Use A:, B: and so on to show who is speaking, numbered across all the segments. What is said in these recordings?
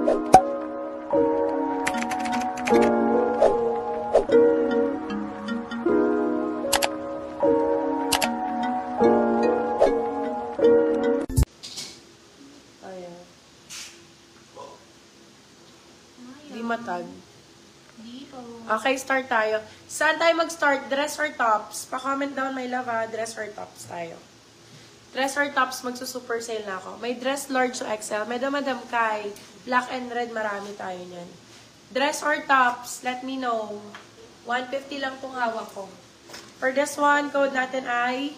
A: Ayan. Di matag. Okay, start tayo. Saan tayo mag-start? Dress or tops? Pa-comment down, my love, ha? Dress or tops tayo. Dress or tops, magsusuper sale na ako. May dress large to XL. Madam Kai, black and red, marami tayo niyan. Dress or tops, let me know. 150 lang itong hawak ko. For this one, code natin ay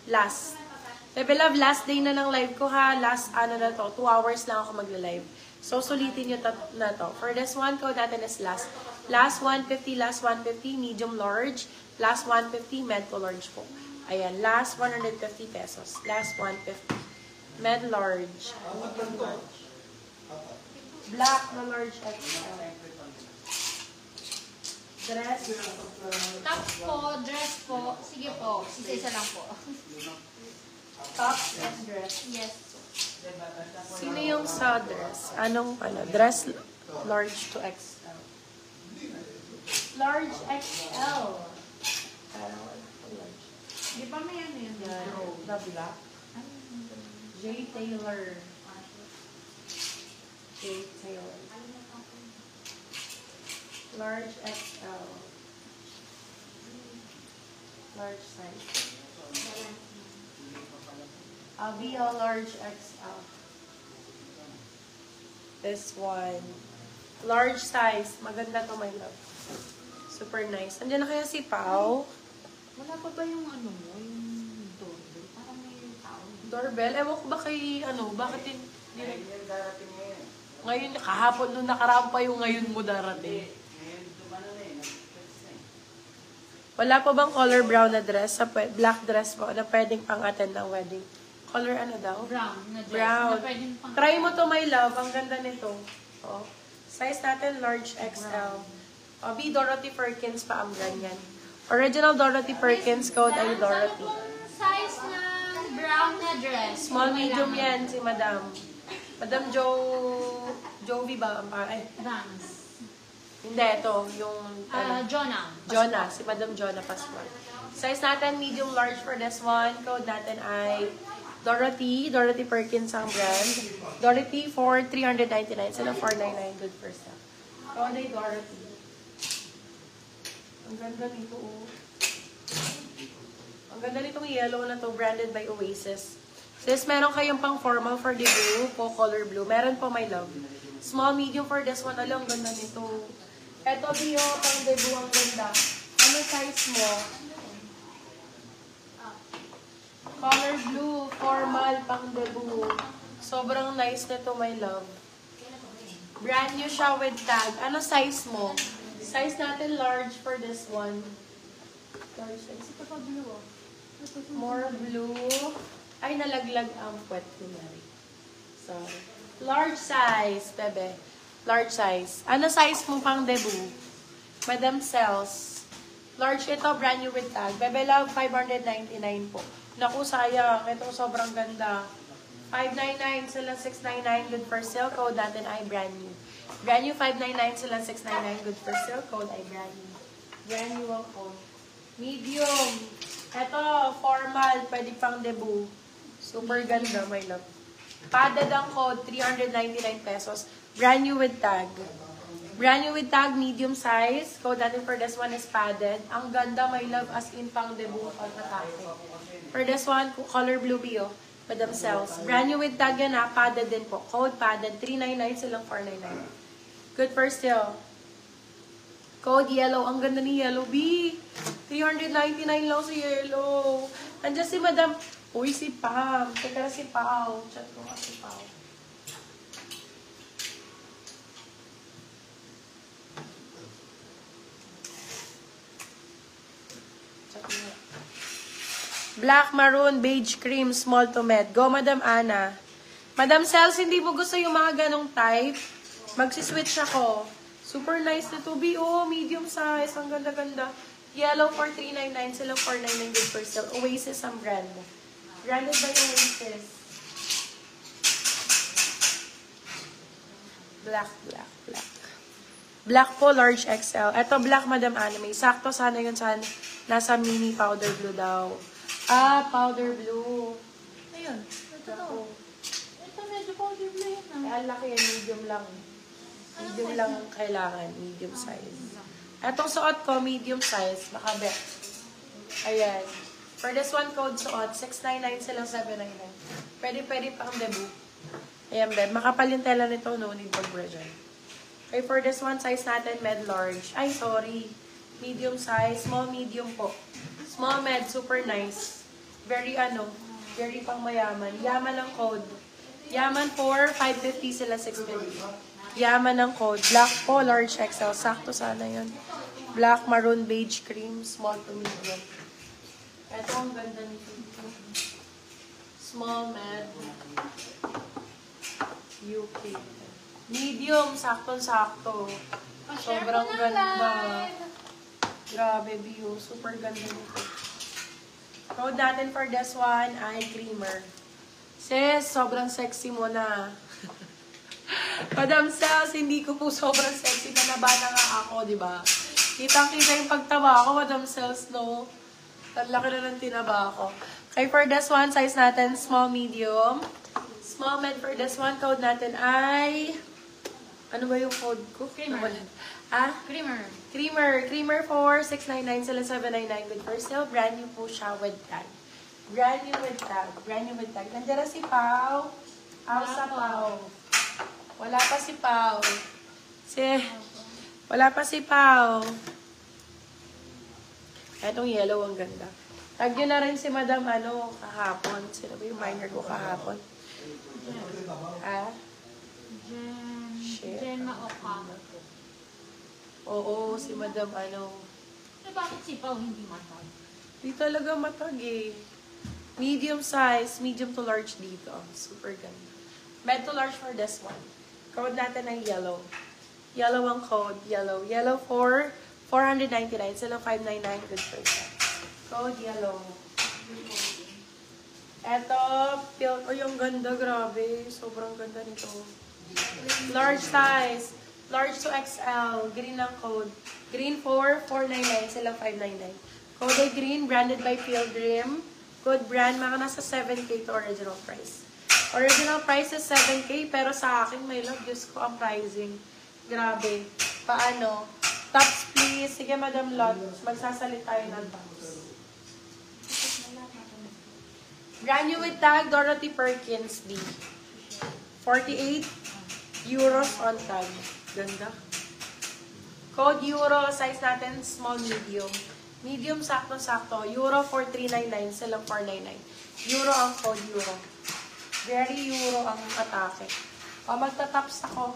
A: last. Bebe love, last day na ng live ko, ha? Last, na to, 2 hours lang ako magla-live. So, sulitin nyo na to. For this one, code natin is last. Last 150, last 150, medium large. Last 150, med to large po. Ayan, last 150 pesos. Last 150. Med large. Medium large. Black na large XL. Dress.
B: Tops po, dress po. Sige po, isa-isa lang po.
A: Tops and dress.
B: Yes.
A: Sino yung sa dress? Anong dress large to XL? Large XL. Parang large.
B: Di ba may ano yun?
A: The black. J. Taylor. J. Taylor. Large XL. Large size. I'll be a large XL. This one. Large size. Maganda to, my love. Super nice. Andiyan na kaya si Pao?
B: Wala pa ba yung ano mo? Yung doorbell? Parang may tao.
A: Doorbell? Ewan ko ba kay, bakit yun? Ngayon, kahapon nung nakarampa yung ngayon mo darating. Wala pa bang color brown na dress? Black dress po na pwedeng pang-attend ng wedding? Color ano daw?
B: Brown na dress.
A: Brown.
B: Na pwedeng pang
A: Try mo to, my love. Ang ganda nito. Oh. Size natin, large XL. Oh, B. Dorothy Perkins pa ang brand yan. Original Dorothy Perkins, code ay Dorothy.
B: Size na brown na dress.
A: Small, medium yan si Madam. Madam Jovi ba? Ay,
B: Vans.
A: hindi, ito. Yung,
B: Jonah.
A: Jonah. Si Madam Jonah Pascual. Size natin, medium large for this one. Code natin ay Dorothy. Dorothy Perkins ang brand. Dorothy for 399. Sila 499. Good for sale. Code ay Dorothy. Ang ganda nito, oh. Ang ganda nitong yellow na to, branded by Oasis. Sis, meron kayong pang formal for the blue, po color blue. Meron po, my love. Small, medium for this one. Alam, ganda nito. Eto, Bio, pang debut, ang ganda. Ano size mo? Color blue, formal, pang debut. Sobrang nice nito, my love. Brand new siya with tag. Ano size mo? Size natin large for this one. Large size. Ito pa blue, oh. More blue. Ay, nalaglag ang puwet ko, Mary. Sorry. Large size, bebe. Large size. Ano size mo pang debut? Madam Cells. Large ito, brand new with tag. Bebe love, 599 po. Naku, sayang. Ito sobrang ganda. 599 sila 699. Good for sale. Code natin ay brand new. Brand new 599 sila 699. Good for sale. Code ay brand new. Brand new ang code. Medium. Ito, formal. Pwede pang debut. Super ganda, my love. Padded ang code, 399 pesos. Brand new with tag. Brand new with tag, medium size. Code natin for this one is padded. Ang ganda, my love, as in pang debut pag natake. For this one, color blue bio. Madam Cells. Brand new with tag yan, ha. Padded din po. Code padded. 399 silang 499. Good for sale. Code yellow. Ang ganda ni Yellow B. 399 lang si Yellow. Andiyan si Madam. Uy, si Pam. Teka na si Pao. Chat ko nga si Pao. Chat mo. Black, maroon, beige, cream, small to med. Go, Madam Ana. Madam Cells, hindi mo gusto yung mga ganong type? Magsiswitch ako. Super nice na to. Oh, medium size. Ang ganda-ganda. Yellow for 399. Silang 499 good for sale. Oasis ang brand. Branded by Oasis. Black. Black po, large XL. Ito, black, Madam Anime. Sakto sana yun sa nasa mini powder blue daw. Powder blue.
B: Ayun. Ito to.
A: Ako.
B: Ito medyo powder blue yun
A: Eh, ang laki yan, medium lang. Medium lang ang kailangan, medium size. Etong suot ko, medium size, makabet. Ayan. For this one code suot, 699 silang 799. Pwede pang debut. Ayan, beb. Makapal yung tela nito, no need mag-pressure. Okay, for this one, size natin, med large. Ay, sorry. Medium size, small medium po. Small med, super nice. Very pang mayaman. Yaman ang code. Yaman for 550 sila 650. Yaman ang code. Black po, large XL. Sakto sana yun. Black, maroon, beige, cream, small to medium. Ito ang ganda nito. Small med. UK. Medium, saktong-sakto. Sobrang ganda. Grabe, Bio. Super ganda nito. Code natin for this one ay creamer. Sis, sobrang sexy mo na. Madam Sels, hindi ko po sobrang sexy na nabata nga ako, di ba? Kitang-kita yung pagtaba ako, Madam Sels, no? Ang laki na ng tinaba ako. Okay, for this one, size natin, small, medium. Small med for this one, code natin ay... Ano ba yung code ko?
B: Creamer.
A: Creamer for 699 sila 799 with first sale. Brand new po siya with tag. Brand new with tag. Nandiyan na si Pao. Sa Pao. Wala pa si Pao. Wala pa si Pao. Etong yellow ang ganda. Tag yun na rin si Madam kahapon. Sino ba yung minor ko kahapon?
B: Jenma Oka.
A: Oo, si Madam
B: Bakit si Pao hindi matag?
A: Di talaga matag eh. Medium size, medium to large dito. Super ganda. Med to large for this one. Code natin ay yellow. Yellow ang code. Yellow for 499. Silang 599 good person. Code yellow. Eto, yung ganda, grabe. Sobrang ganda nito. Large size. Large to XL. Green ang code. Green for 499. Silang 599. Code ay green, branded by Pilgrim. Good brand. Mga nasa 7K to original price. Original price is 7K, pero sa akin, my love, Diyos ko, ang pricing. Grabe. Paano? Tops, please. Sige, Madam Lot. Magsasalit tayo ng tops. Brand new with tag, Dorothy Perkins B. 48 euros on tag. Ganda. Code euro, size natin, small, medium. Medium, sakto-sakto. Euro for 399, silang 499. Euro ang code, euro. Very euro ang atake. O, magta-tops ako.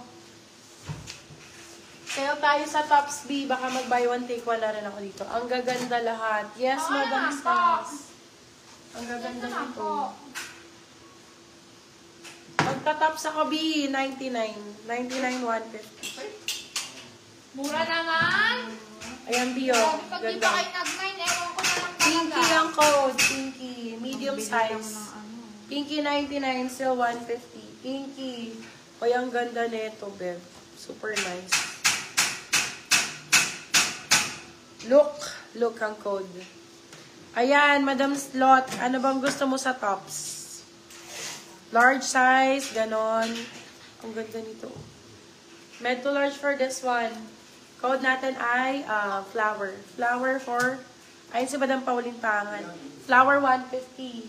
A: Sale tayo sa tops B. Baka mag-buy one, take one na rin ako dito. Ang gaganda lahat. Yes, Madam Stas. Ang gaganda nito. Magta-tops ako B. 99. 99, 150.
B: Mura naman!
A: Ayan, Bio.
B: Pag di ba kayo nag-mine, ewan ko na lang talaga.
A: Pinky ang code. Pinky. Medium size. Pinky 99, still 150. Pinky. Ay, ang ganda nito, Bev. Super nice. Look ang code. Ayan, Madam Slot. Ano bang gusto mo sa tops? Large size, ganon. Ang ganda nito. Med to large for this one. Code natin ay flower. Flower for, ayun si Madam Pauline Pangan. Flower 150.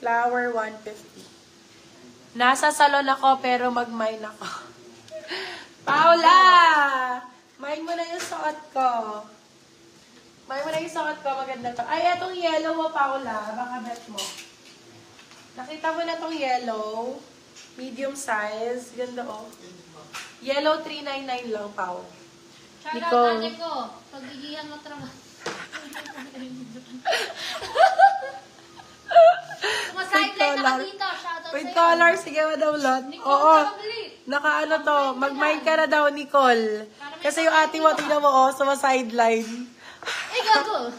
A: Flower 150. Nasa salon ako pero mag-mine ako. Paula! Mine mo na yung suot ko. Maganda to. Ay, etong yellow mo, Paula. Baka bet mo. Nakita mo na tong yellow. Medium size. Ganda, oh. Yellow, 399 lang, Pao.
B: Shoutout ate ko. Pagigihan mo trabaho. Mga sideline na dito. Shoutout
A: With
B: sa'yo.
A: color, sige, Madam Lot.
B: Nicole,
A: Oo.
B: probably.
A: Nakaano to, mag-mind ka na daw, Nicole. Kasi yung ate mo, tingnan mo, oh, sa sideline.
B: Gago.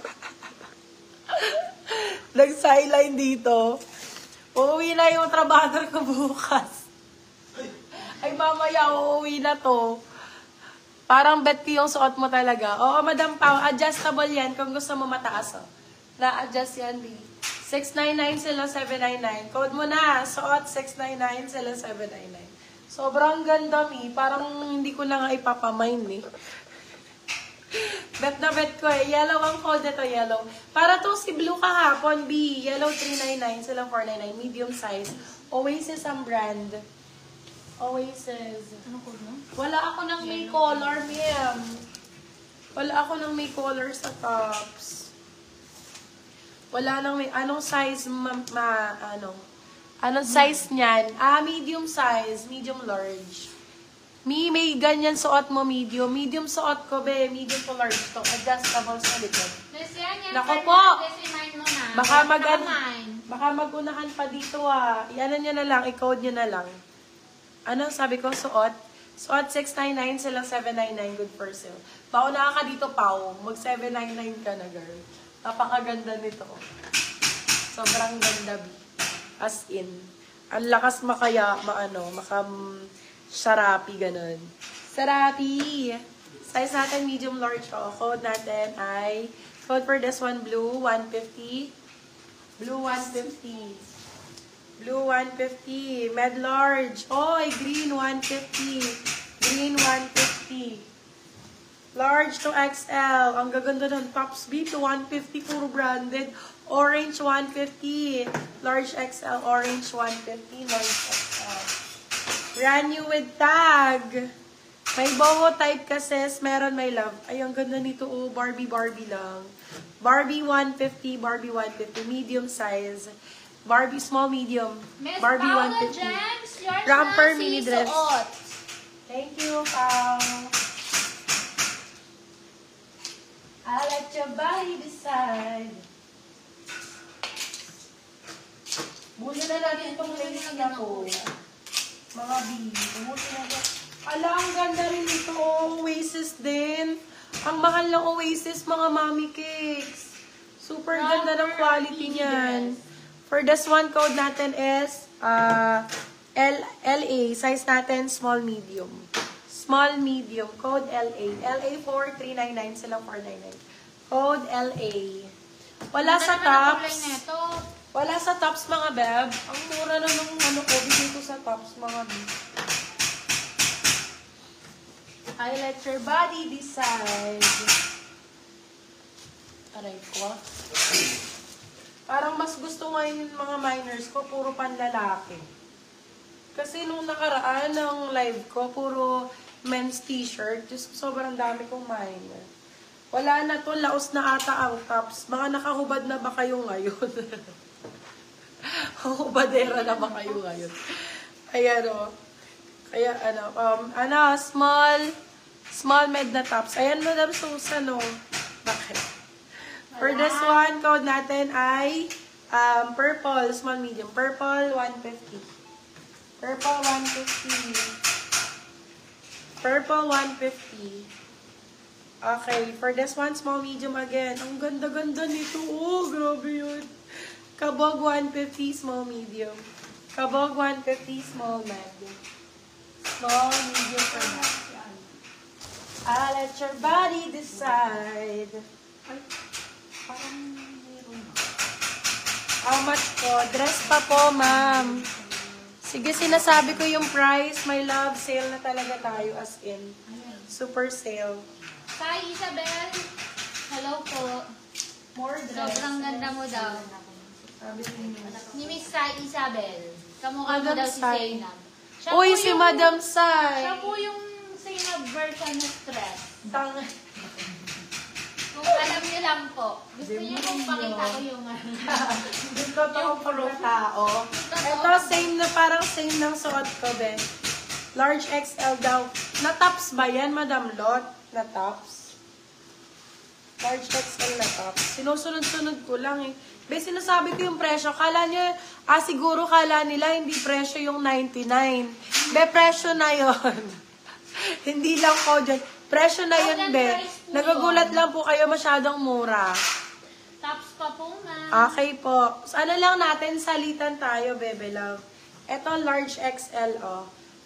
A: Nag-sideline dito. Uuwi na yung trabador ko bukas. Ay, mamaya uuwi na to. Parang bet ko yung suot mo talaga. Oo, Madam Pao, adjustable yan kung gusto mo mataas. Oh. Na-adjust yan, B. 699 sila, 799. Code mo na, suot 699 sila, 799. Sobrang ganda, Mi. Parang hindi ko na nga ipapamain, eh. Bet na bet ko eh. Yellow ang code nito, yellow. Para to si blue kahapon, B. Yellow 399 sila, 499. Medium size. Oasis ang brand. Oasis.
B: Ano ko no?
A: Wala ako ng may color, ma'am. Wala ako ng may color sa tops. Wala nang may... Anong size, Anong size niyan? Medium size. Medium large. May ganyan suot mo, medium. Medium suot ko, be. Medium to large to. Adjustable sa likod. Nako po! Baka mag-unahan pa dito, I-ano nyo na lang, i-code nyo na lang. Ano sabi ko? Suot? Suot 699 sila 799 good for sale. Pauna ka dito, Pao. Mag 799 ka na, girl. Napakaganda nito. Sobrang ganda, B. As in. Ang lakas Sarapi, ganun. Sarapi! Size natin, medium large. Code natin ay, code for this one, blue, 150. Blue, 150. Blue, 150. Med large. Oy, green, 150. Green, 150. Large to XL. Ang gaganda ng tops, B to 150. Puro branded. Orange, 150. Large XL. Orange, 150. Large XL. Brand new with tag. May boho type kasi. Meron, my love. Ay, ang ganda nito. Oh, Barbie lang. Barbie, 150. Barbie, 150. Medium size. Barbie, small, medium.
C: Miss
A: Barbie,
C: Paula
A: 150.
C: James, yours
A: Romper
C: na
A: mini
C: si
A: dress.
C: Suot.
A: Thank you, Pao. I'll let your body decide. Muna na natin itong lace na po. Mga B. Muna na natin. Ala, ang ganda rin ito. Oasis din. Ang mahal ng Oasis, mga mommy cakes. Super ganda ng quality niyan. For this one, code natin is LA. Size natin, small, medium. Small, medium. Code LA. LA 4399 sila 499. Code LA. Wala sa tops. Wala sa tops, mga beb. Ang mura na nung bigay ko sa tops, mga beb. I let your body decide. Aray ko. Parang mas gusto ngayon yung mga minors ko, puro panlalaki. Kasi nung nakaraan ng live ko, puro men's t-shirt. Diyos ko, sobrang dami kong minor. Wala na to, laos na ata ang tops. Mga nakahubad na ba kayo ngayon? Hubadera na ba kayo ngayon? Ayan o. Kaya small med na tops. Ayan, Madam Susan o. Bakit? For this one, code natin ay purple, small, medium. Purple, 150. Purple, 150. Purple, 150. Okay, for this one, small, medium again. Ang ganda-ganda nito. Oh, grabe yun. Kabog, 150, small, medium. Kabog, 150, small, medium. Small, medium for that. I'll let your body decide.
B: Parang meron.
A: How much po? Dress pa po, ma'am. Sige, sinasabi ko yung price. My love, sale na talaga tayo as in. Super sale.
C: Hi, Isabel. Hello po.
A: More dress.
C: Sobrang ganda mo daw.
A: Sabi niyo.
C: Ni Miss Sai Isabel. Kamukha mo
A: Madam
C: daw si
A: Sai.
C: Zainab.
A: Uy, si Madam Sai.
C: Siya po yung Zainab version na stress.
A: Tang.
C: Kung alam niyo lang po. Gusto niyo pong pakita ko yung
A: Dito yung puro tao. Ito, same na, parang same ng suot ko, be. Large XL daw. Na-tops ba yan, Madam Lot? Na-tops? Large XL na tops. Sinusunod-sunod ko lang eh. Be, sinasabi ko yung presyo. Kala nyo, siguro kala nila hindi presyo yung 99. Be, presyo na yon. Hindi lang ko dyan. Presyo na yun, be. Nagagulat lang po kayo, masyadong mura.
C: Tops pa po, ma'am.
A: Okay po. So, ano lang natin, salitan tayo, bebe love. Ito, large XL, oh.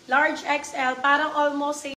A: Large XL, parang almost same